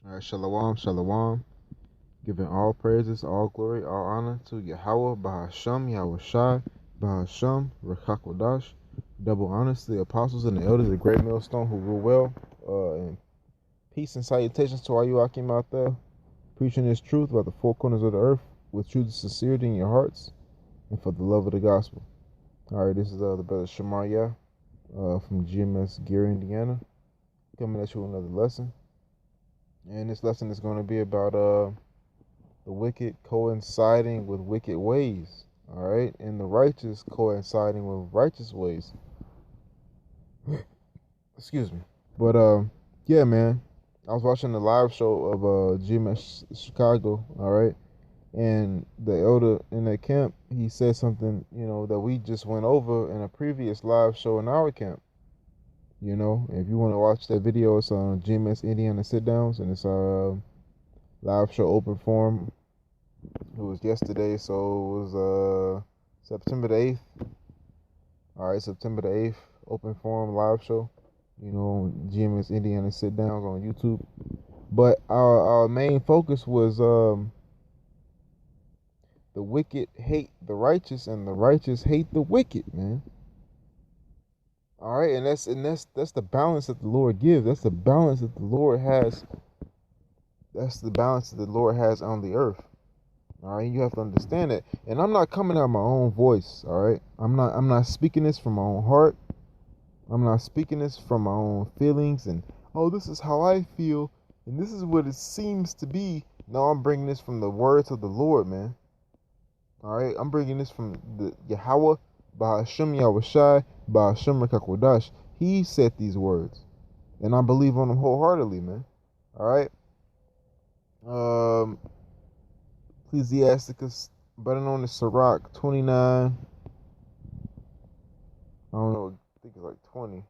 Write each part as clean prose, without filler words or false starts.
All right, shalom, shalom. Giving all praises, all glory, all honor to Yahweh, Bahasham, Yahweh Shai, Bahasham, Rekakwadash. Double honors to the apostles and the elders of the great millstone who rule well. And peace and salutations to all you Akim out there, preaching this truth about the four corners of the earth with truth and sincerity in your hearts and for the love of the gospel. All right, this is the brother Shemaiah from GMS Geary, Indiana, coming at you with another lesson. And this lesson is going to be about the wicked coinciding with wicked ways, all right, and the righteous coinciding with righteous ways. Excuse me. But yeah, man, I was watching the live show of GMS Chicago, all right, and the elder in that camp, he said something, that we just went over in a previous live show in our camp. If you want to watch that video, it's on GMS Indiana Sit Downs, and it's a live show open forum. It was yesterday, so it was September the 8th. All right, September the 8th, open forum live show. GMS Indiana Sit Downs on YouTube. But our main focus was the wicked hate the righteous and the righteous hate the wicked, man. All right, and that's the balance that the Lord gives. That's the balance that the Lord has. That's the balance that the Lord has on the earth. All right, you have to understand it. And I'm not coming out of my own voice. All right, I'm not speaking this from my own heart. I'm not speaking this from my own feelings and, oh, this is how I feel and this is what it seems to be. No, I'm bringing this from the words of the Lord, man. All right, I'm bringing this from the Yahweh, Bahasham Yahweh Shai, Bahasham Rekakwadash. He said these words, and I believe on them wholeheartedly, man. All right. Ecclesiasticus, better known as Sirach 29. I don't know, I think it's like 20.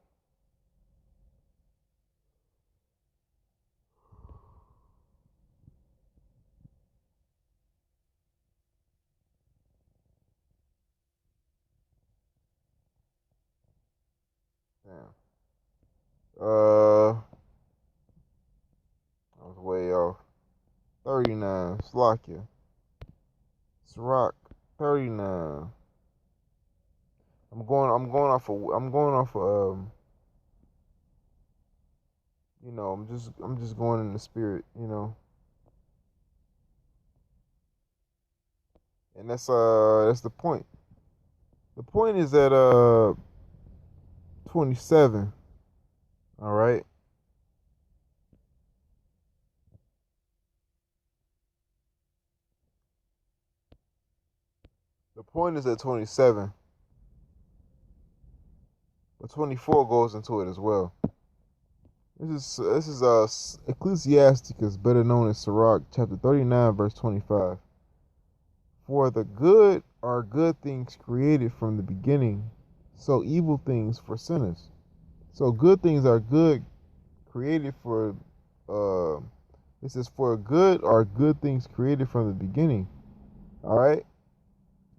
Damn. I was way off. 39. Slovakia. Sirach 39. I'm going off of I'm just going in the spirit. And that's the point. The point is at 27, all right? The point is at 27, but 24 goes into it as well. This is Ecclesiasticus, better known as Sirach, chapter 39, verse 25. For the good are good things created from the beginning, so evil things for sinners. So good things are good created for uh it says for good are good things created from the beginning. All right?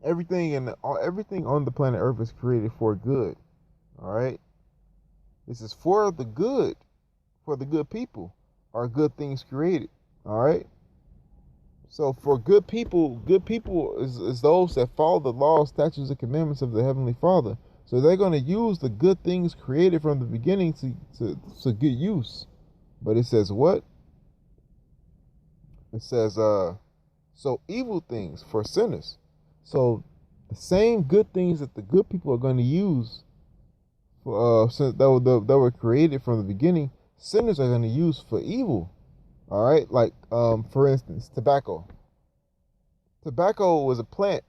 Everything on the planet Earth is created for good. All right? This is for the good people are good things created. All right? So for good people is those that follow the laws, statutes, and commandments of the Heavenly Father. So they're going to use the good things created from the beginning to good use. But it says what? It says so evil things for sinners. So the same good things that the good people are going to use for that were created from the beginning, sinners are going to use for evil. All right, like for instance, tobacco. Tobacco was a plant.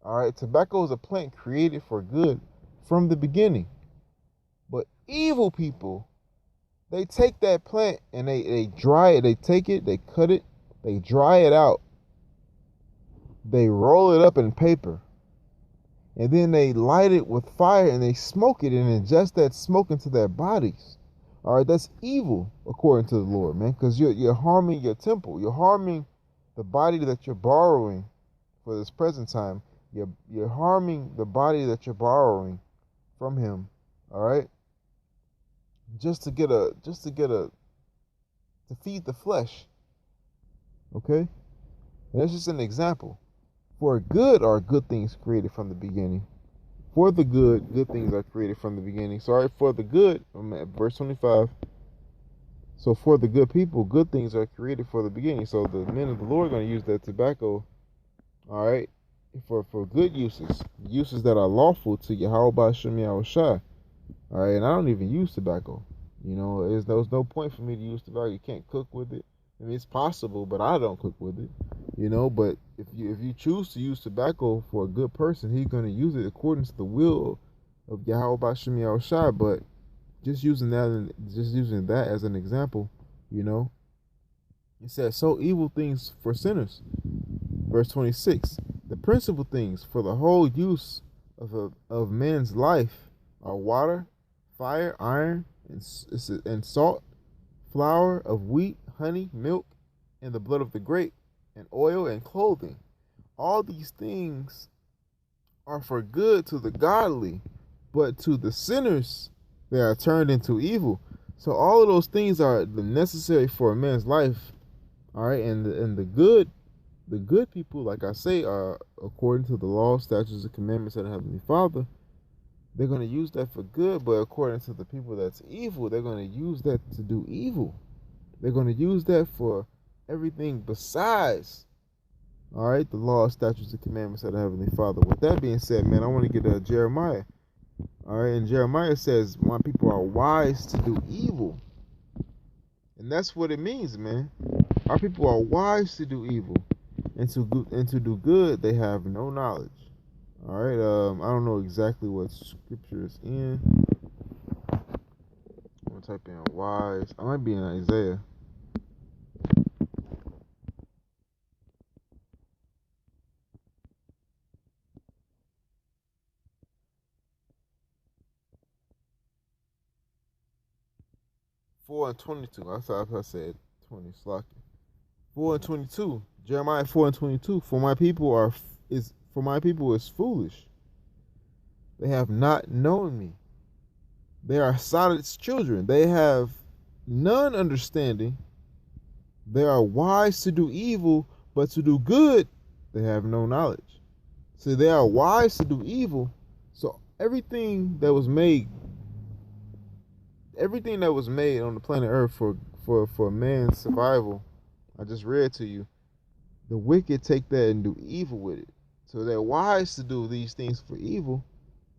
All right, tobacco is a plant created for good from the beginning. But evil people, they take that plant and they dry it. They take it, they cut it, they dry it out, they roll it up in paper, and then they light it with fire and they smoke it and ingest that smoke into their bodies. All right, that's evil according to the Lord, man, because you're harming your temple. You're harming the body that you're borrowing for this present time. You're harming the body that you're borrowing from Him. All right, just to get a to feed the flesh. Okay? And that's just an example. For good are good things created from the beginning. For the good, good things are created from the beginning. Sorry, for the good, I'm at verse 25. So for the good people, good things are created for the beginning. So the men of the Lord are going to use that tobacco, all right, for good uses that are lawful to Yahweh Shem Yahushai. All right, and I don't even use tobacco. You know, there's no point for me to use tobacco. You can't cook with it. I mean, it's possible, but I don't cook with it. You know, but if you choose to use tobacco for a good person, he's going to use it according to the will of Yahweh Shem Yahushai. But just using that as an example, you know, it says, "So evil things for sinners." Verse 26: the principal things for the whole use of man's life are water, fire, iron, and salt, flour of wheat, honey, milk, and the blood of the grape, and oil and clothing. All these things are for good to the godly, but to the sinners they are turned into evil. So all of those things are necessary for a man's life. All right, and the good people, like I say, are according to the law, statutes, and commandments of the Heavenly Father. They're going to use that for good, but according to the people that's evil, they're going to use that to do evil. They're going to use that for everything besides, all right, the law, statutes, and commandments of the Heavenly Father. With that being said, man, I want to get Jeremiah. All right, and Jeremiah says, my people are wise to do evil. And that's what it means, man. Our people are wise to do evil. And to do good, they have no knowledge. All right, I don't know exactly what scripture is in. I'm going to type in wise. I might be in Isaiah. Four and 22. I thought I said 20. Slocky. 4 and 22. Jeremiah 4 and 22. For my people is foolish. They have not known me. They are Satan's children. They have none understanding. They are wise to do evil, but to do good, they have no knowledge. See, they are wise to do evil. So everything that was made on the planet Earth for man's survival, I just read to you, the wicked take that and do evil with it. So they're wise to do these things for evil,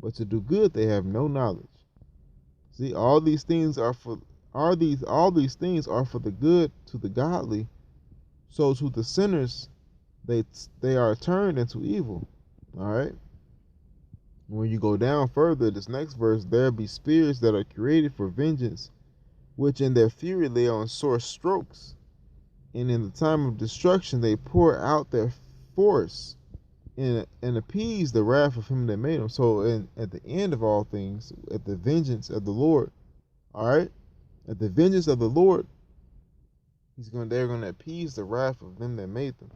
but to do good they have no knowledge. See, all these things are for the good to the godly. So to the sinners, they are turned into evil. All right. When you go down further, this next verse, there be spirits that are created for vengeance, which in their fury lay on sore strokes, and in the time of destruction they pour out their force and appease the wrath of him that made them. So at the end of all things, at the vengeance of the Lord, all right, at the vengeance of the Lord, they're going to appease the wrath of them that made them.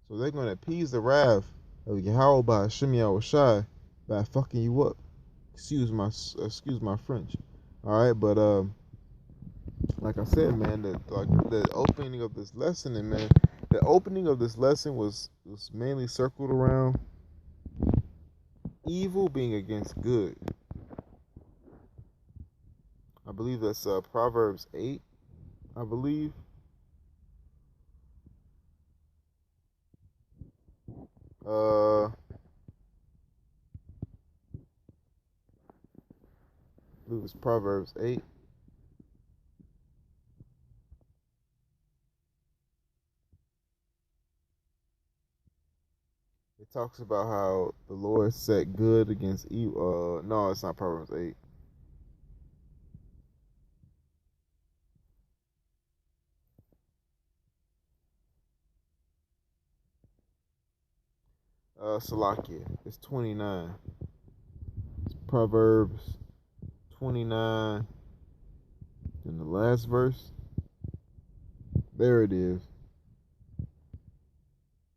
So they're going to appease the wrath of Yahweh by Hashem Yahushai by fucking you up. Excuse my French. All right, but like I said, man, the opening of this lesson, and man, the opening of this lesson was mainly circled around evil being against good. I believe that's Proverbs 8, I believe. I believe it's Proverbs 8. It talks about how the Lord set good against evil. No, it's not Proverbs 8. Salakia. It's 29. It's Proverbs 29. In the last verse. There it is.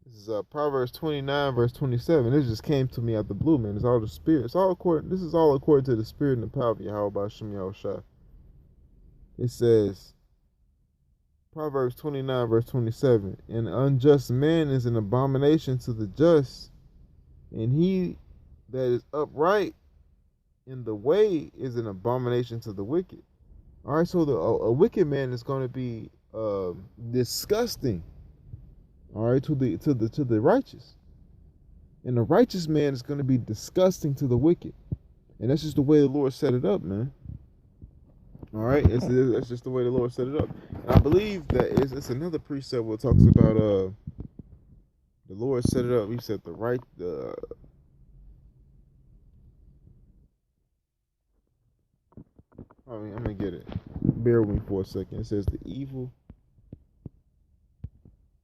This is Proverbs 29, verse 27. This just came to me out the blue, man. It's all the spirit. This is all according to the spirit and the power of Yahweh by Shem Yahushua. It says, Proverbs 29, verse 27. An unjust man is an abomination to the just, and he that is upright in the way is an abomination to the wicked. All right, so a wicked man is going to be disgusting. All right, to the righteous, and the righteous man is going to be disgusting to the wicked, and that's just the way the Lord set it up, man. All right, that's just the way the Lord set it up. And I believe that it's another precept where it talks about the Lord set it up. He said I'm gonna get it. Bear with me for a second. It says the evil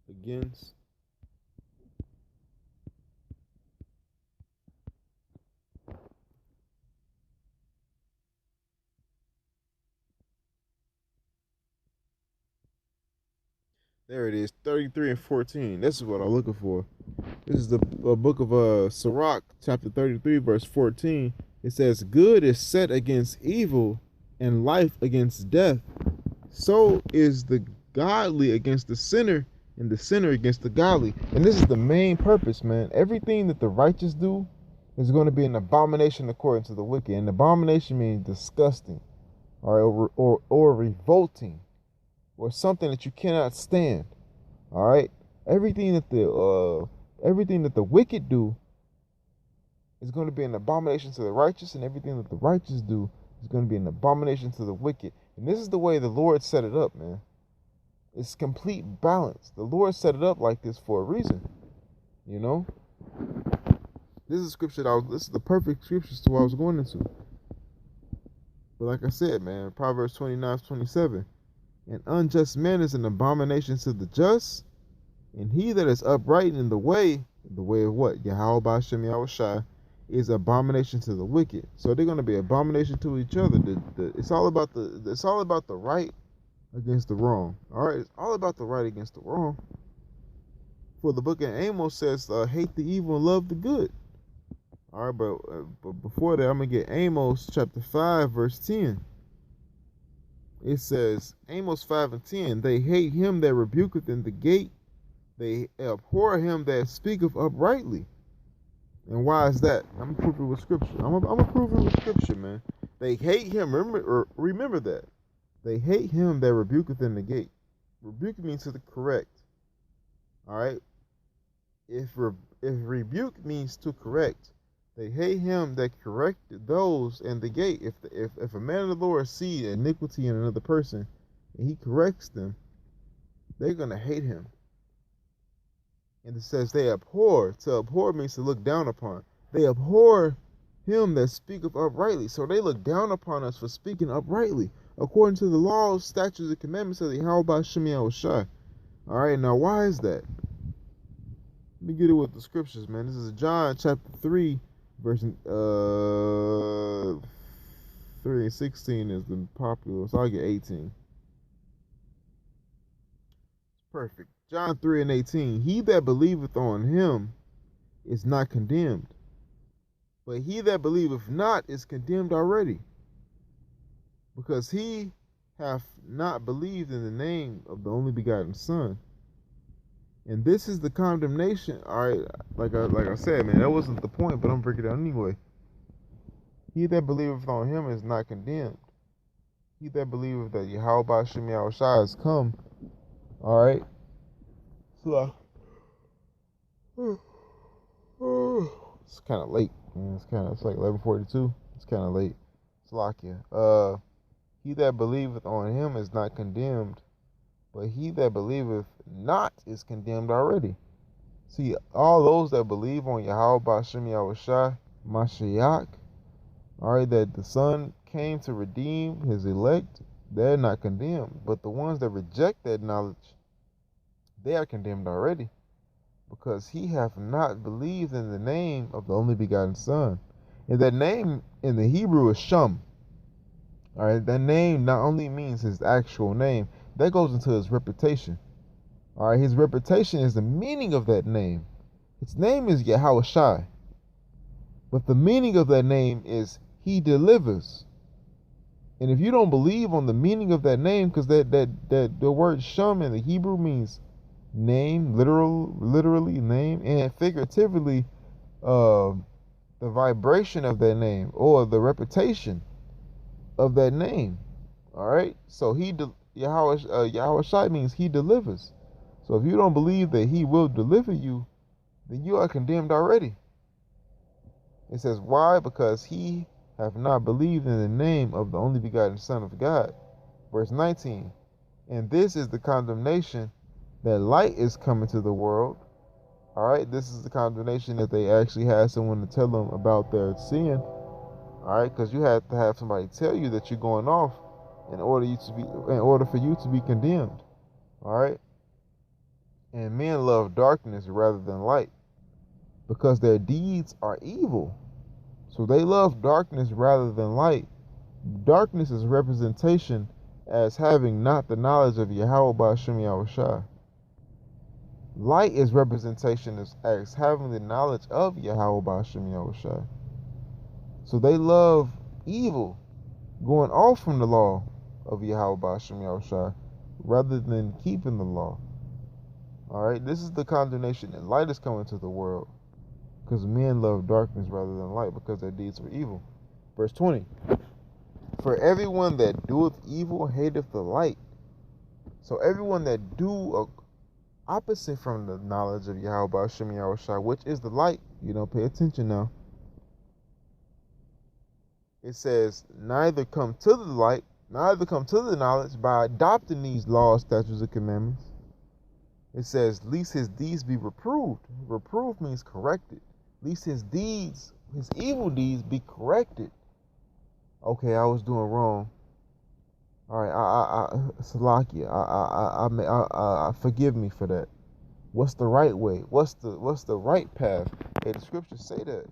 against there it is, 33 and 14. This is what I'm looking for. This is the book of Sirach, chapter 33, verse 14. It says, good is set against evil, and life against death. So is the godly against the sinner, and the sinner against the godly. And this is the main purpose, man. Everything that the righteous do is going to be an abomination according to the wicked. And abomination means disgusting, or revolting, or something that you cannot stand. All right, everything that the wicked do is going to be an abomination to the righteous, and everything that the righteous do is going to be an abomination to the wicked. And this is the way the Lord set it up, man. It's complete balance. The Lord set it up like this for a reason. You know, this is scripture this is the perfect scriptures to what I was going into. But like I said, man, Proverbs 29:27. An unjust man is an abomination to the just, and he that is upright in the way of what? Yahweh Ba'Shem Yahushai, is abomination to the wicked. So they're going to be abomination to each other. It's all about the right against the wrong. All right, it's all about the right against the wrong. For the book of Amos says, hate the evil and love the good. All right, but before that, I'm going to get Amos chapter 5, verse 10. It says, Amos 5 and 10, they hate him that rebuketh in the gate. They abhor him that speaketh uprightly. And why is that? I'm going to prove it with scripture. I'm going to prove it with scripture, man. They hate him. Remember that. They hate him that rebuketh in the gate. Rebuke means to the correct. All right? If rebuke means to correct, they hate him that corrected those in the gate. If a man of the Lord see iniquity in another person and he corrects them, they're going to hate him. And it says they abhor. To abhor means to look down upon. They abhor him that speaketh uprightly. So they look down upon us for speaking uprightly, according to the laws, statutes, and commandments of the Yahweh Ba'Shem Yahushai. All right, now why is that? Let me get it with the scriptures, man. This is John chapter 3, verse 3 and 16 is the popular, so I'll get 18. Perfect. John 3 and 18. He that believeth on him is not condemned, but he that believeth not is condemned already, because he hath not believed in the name of the only begotten Son. And this is the condemnation. All right, like I said, man, that wasn't the point, but I'm breaking it down anyway. He that believeth on him is not condemned. He that believeth that Yahweh Ba'Shem Yahushai has come. All right. So, it's kind of late. Man. It's like 11:42. It's kind of late. Salakia. He that believeth on him is not condemned, but he that believeth not is condemned already. See, all those that believe on Yahweh Ba'Shem Yahushai, Mashiach, all right, that the Son came to redeem his elect, they're not condemned. But the ones that reject that knowledge, they are condemned already, because he hath not believed in the name of the only begotten Son. And that name in the Hebrew is Shem. All right, that name not only means his actual name, that goes into his reputation. All right, his reputation is the meaning of that name. Its name is Yahushai, but the meaning of that name is he delivers. And if you don't believe on the meaning of that name, because that the word Shum in the Hebrew means name, literally name, and figuratively, uh, the vibration of that name or the reputation of that name. All right. So Yahweh Shai means he delivers. So if you don't believe that he will deliver you, then you are condemned already. It says, why? Because he have not believed in the name of the only begotten Son of God. Verse 19. And this is the condemnation, that light is coming to the world. All right. This is the condemnation, that they actually had someone to tell them about their sin. All right. Because you have to have somebody tell you that you're going off in order for you to be condemned. All right. And men love darkness rather than light, because their deeds are evil. So they love darkness rather than light. Darkness is representation as having not the knowledge of Yahweh Ba'ashem Yahushua. Light is representation as having the knowledge of Yahweh Ba'ashem Yahushua. So they love evil, going off from the law of Yahweh Ba'ashem Yahushua, rather than keeping the law. All right, this is the condemnation, and light is coming to the world, because men love darkness rather than light, because their deeds were evil. Verse 20. For everyone that doeth evil hateth the light. So everyone that do opposite from the knowledge of Yahweh Ba'ashem Yahushua, which is the light, pay attention now. It says, neither come to the knowledge by adopting these laws, statutes, and commandments. It says, lest his deeds be reproved. Reproved means corrected. Lest his evil deeds be corrected. Okay, I was doing wrong. All right, Salakia, forgive me for that. What's the right way? What's the right path? Hey, the scriptures say that.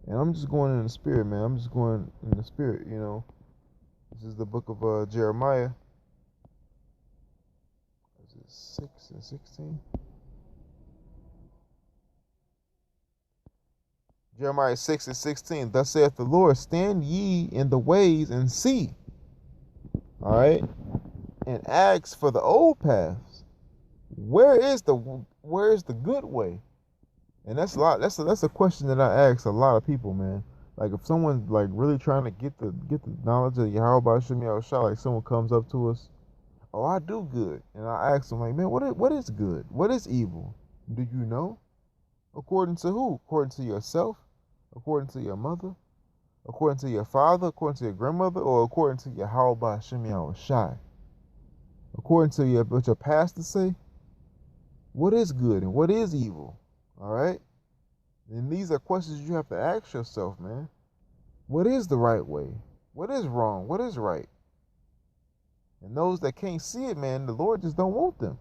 And I'm just going in the spirit, man. I'm just going in the spirit, This is the book of Jeremiah. Is it 6 and 16? Jeremiah 6 and 16. Thus saith the Lord, stand ye in the ways and see. All right? And ask for the old paths. Where is the good way? And that's a question that I ask a lot of people, man. Like, if someone's like really trying to get the knowledge of Yahweh Ba'ashem Yahushua, like someone comes up to us, oh, I do good, and I ask them, like, man, what is good? What is evil? Do you know? According to who? According to yourself? According to your mother? According to your father? According to your grandmother? Or according to Yahweh Ba'ashem Yahushua? According to what your pastor say? What is good and what is evil? All right? And these are questions you have to ask yourself, man. What is the right way? What is wrong? What is right? And those that can't see it, man, the Lord just don't want them.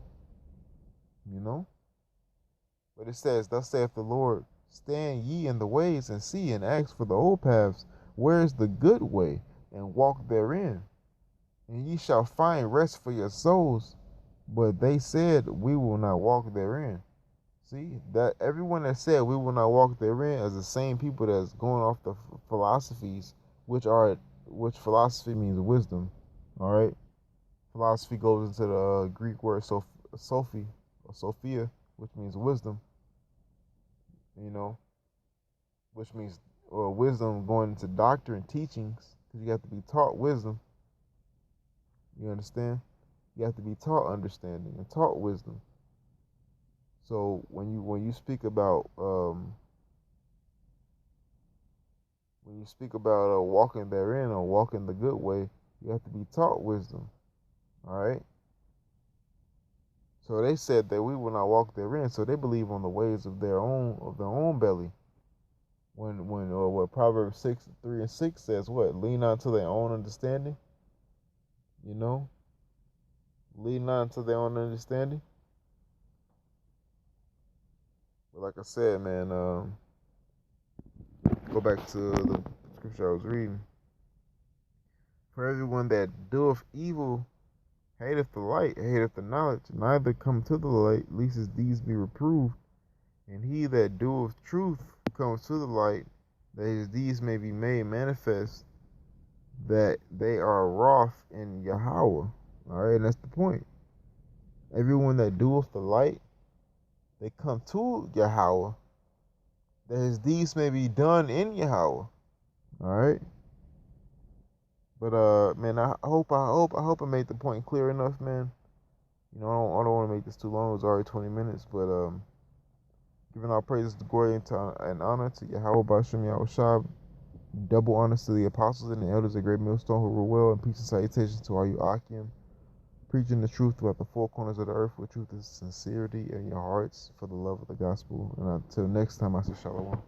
But it says, thus saith the Lord, stand ye in the ways and see, and ask for the old paths, where is the good way, and walk therein. And ye shall find rest for your souls. But they said, we will not walk therein. See, that everyone that said we will not walk therein is the same people that's going off the philosophies, which philosophy means wisdom. All right? Philosophy goes into the Greek word Sophie or Sophia, which means wisdom. Which means wisdom going into doctrine teachings, because you have to be taught wisdom. You understand? You have to be taught understanding and taught wisdom. So when you speak about walking therein or walking the good way, you have to be taught wisdom. All right. So they said that we will not walk therein. So they believe on the ways of their own belly. When what Proverbs 6:3-6 says, what? Lean not to their own understanding. Lean not to their own understanding. But like I said, man, go back to the scripture I was reading. For everyone that doeth evil hateth the light, hateth the knowledge, neither come to the light, lest his deeds be reproved. And he that doeth truth comes to the light, that his deeds may be made manifest, that they are wroth in Yahweh. Alright, and that's the point. Everyone that doeth the light, they come to Yahweh, that his deeds may be done in Yahweh. Alright? But man, I hope I made the point clear enough, man. You know, I don't want to make this too long. It was already 20 minutes, but giving all praises, glory, and honor to Yahweh Bashim Yahushua. Double honors to the apostles and the elders of Great Millstone who rule well, and peace and salutations to all you Akim, preaching the truth throughout the four corners of the earth with truth and sincerity in your hearts for the love of the gospel. And until next time, I say shalom.